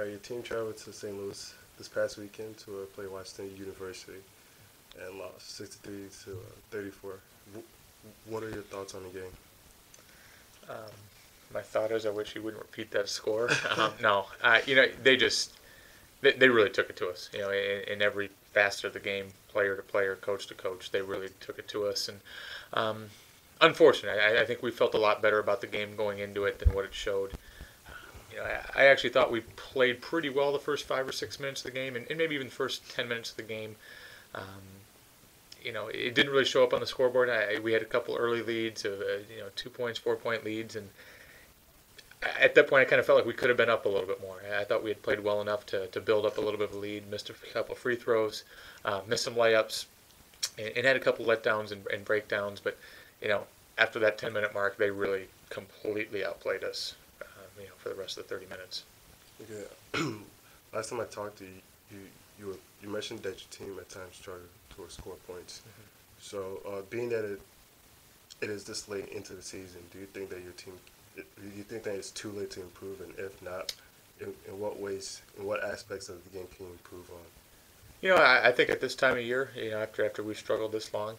Your team traveled to St. Louis this past weekend to play Washington University and lost 63 to 34. What are your thoughts on the game? Um, my thought is, I wish you wouldn't repeat that score. No, they really took it to us. In every facet of the game, player to player, coach to coach, they really took it to us. And um, unfortunately, I think we felt a lot better about the game going into it than what it showed. I actually thought we played pretty well the first 5 or 6 minutes of the game, and maybe even the first 10 minutes of the game. Um, it didn't really show up on the scoreboard. We had a couple early leads of 2 points, 4 point leads, and at that point I kind of felt like we could have been up a little bit more. I thought we had played well enough to build up a little bit of a lead. Missed a couple free throws, missed some layups, and had a couple letdowns and breakdowns. But after that 10-minute mark, they really completely outplayed us. For the rest of the 30 minutes. Okay. Last time I talked to you, you mentioned that your team at times struggled to score points. Mm-hmm. So, being that it is this late into the season, do you think that your team, do you think that it's too late to improve? And if not, in what ways, in what aspects of the game can you improve on? I think at this time of year, after we've struggled this long,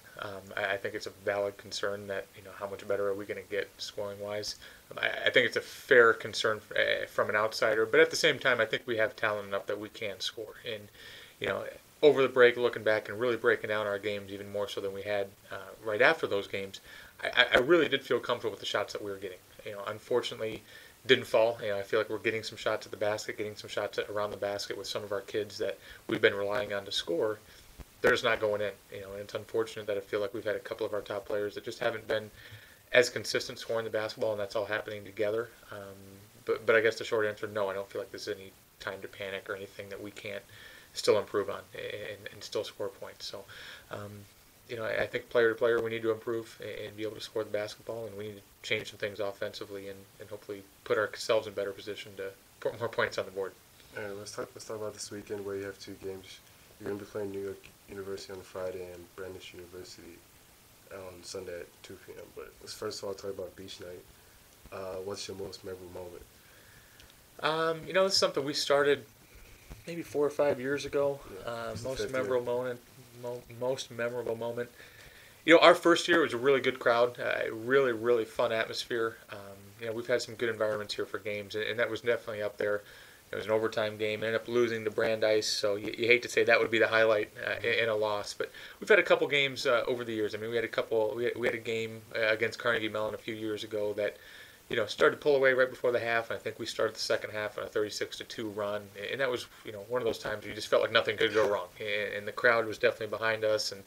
I think it's a valid concern that how much better are we going to get scoring wise. I think it's a fair concern from an outsider, but at the same time, I think we have talent enough that we can score. And over the break, looking back and really breaking down our games even more so than we had right after those games, I really did feel comfortable with the shots that we were getting. Unfortunately, didn't fall. I feel like we're getting some shots at the basket, getting some shots around the basket with some of our kids that we've been relying on to score. They're just not going in. And it's unfortunate that I feel like we've had a couple of our top players that just haven't been as consistent scoring the basketball, and that's all happening together. But I guess the short answer, no, I don't feel like there's any time to panic or anything that we can't still improve on and still score points. So, I think player to player we need to improve and be able to score the basketball, and we need to change some things offensively and hopefully put ourselves in better position to put more points on the board. All right, let's talk about this weekend where you have two games. You're going to be playing New York University on Friday and Brandeis University on Sunday at 2 p.m. But let's first of all talk about beach night. What's your most memorable moment? This is something we started maybe 4 or 5 years ago. Yeah, Most memorable moment. Our first year was a really good crowd, really, really fun atmosphere. We've had some good environments here for games, and that was definitely up there. It was an overtime game, ended up losing to Brandeis, so you hate to say that would be the highlight in a loss. But we've had a couple games over the years. I mean, we had a game against Carnegie Mellon a few years ago that started to pull away right before the half, and I think we started the second half on a 36-2 run, and that was, one of those times where you just felt like nothing could go wrong, and the crowd was definitely behind us, and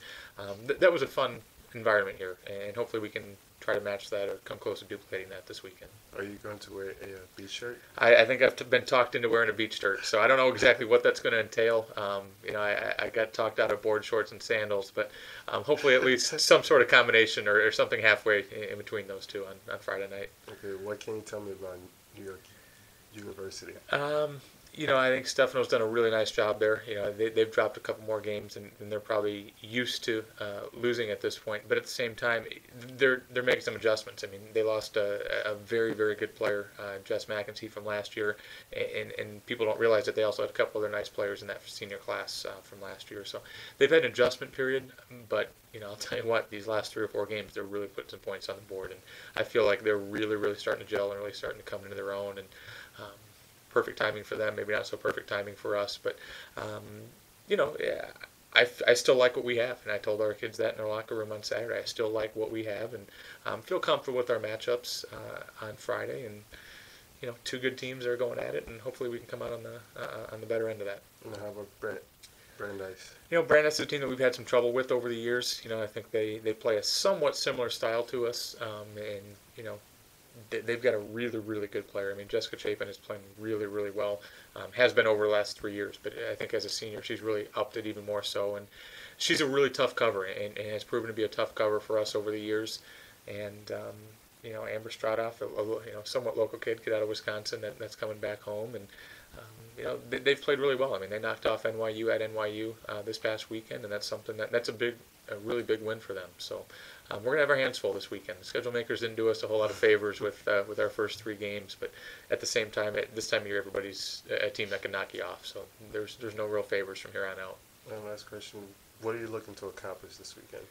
that was a fun environment here, and hopefully we can try to match that or come close to duplicating that this weekend. Are you going to wear a beach shirt? I think I've been talked into wearing a beach shirt, so I don't know exactly what that's going to entail. I got talked out of board shorts and sandals, but hopefully at least some sort of combination or something halfway in between those two on Friday night. Okay, what can you tell me about New York University? I think Stefano's done a really nice job there. They've dropped a couple more games, and they're probably used to losing at this point. But at the same time, they're making some adjustments. I mean, they lost a very, very good player, Jess McEntee, from last year, and people don't realize that they also had a couple other nice players in that senior class from last year. So they've had an adjustment period, but I'll tell you what, these last 3 or 4 games, they're really putting some points on the board, and I feel like they're really, really starting to gel and really starting to come into their own. And perfect timing for them, maybe not so perfect timing for us, but yeah, I still like what we have, and I told our kids that in our locker room on Saturday. I still like what we have, and feel comfortable with our matchups on Friday, and 2 good teams are going at it, and hopefully we can come out on the better end of that. And how about Brandeis? Brandeis is a team that we've had some trouble with over the years. I think they play a somewhat similar style to us, and they've got a really, really good player. I mean, Jessica Chapin is playing really, really well. Has been over the last 3 years, but I think as a senior, she's really upped it even more so. And she's a really tough cover, and has proven to be a tough cover for us over the years. And Amber Stradoff, a somewhat local kid out of Wisconsin that's coming back home, and they've played really well. I mean, they knocked off NYU at NYU this past weekend, and that's something that's a really big win for them. So we're gonna have our hands full this weekend. The schedule makers didn't do us a whole lot of favors with our first 3 games, but at the same time, at this time of year, everybody's a team that can knock you off. So there's no real favors from here on out. And last question: what are you looking to accomplish this weekend?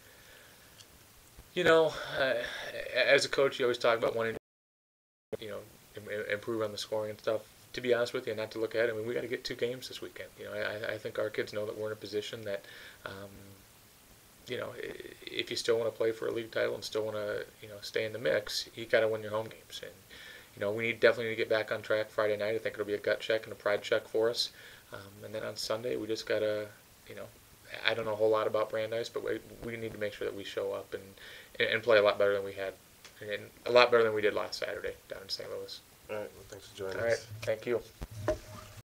You know, as a coach, you always talk about wanting to, improve on the scoring and stuff. To be honest with you, not to look ahead, I mean, we got to get 2 games this weekend. I think our kids know that we're in a position that, if you still want to play for a league title and still want to, stay in the mix, you got to win your home games. And, we definitely need to get back on track Friday night. I think it'll be a gut check and a pride check for us. And then on Sunday, we just got to, I don't know a whole lot about Brandeis, but we need to make sure that we show up and play a lot better than we had, and a lot better than we did last Saturday down in St. Louis. All right. Well, thanks for joining us. All right. Thank you.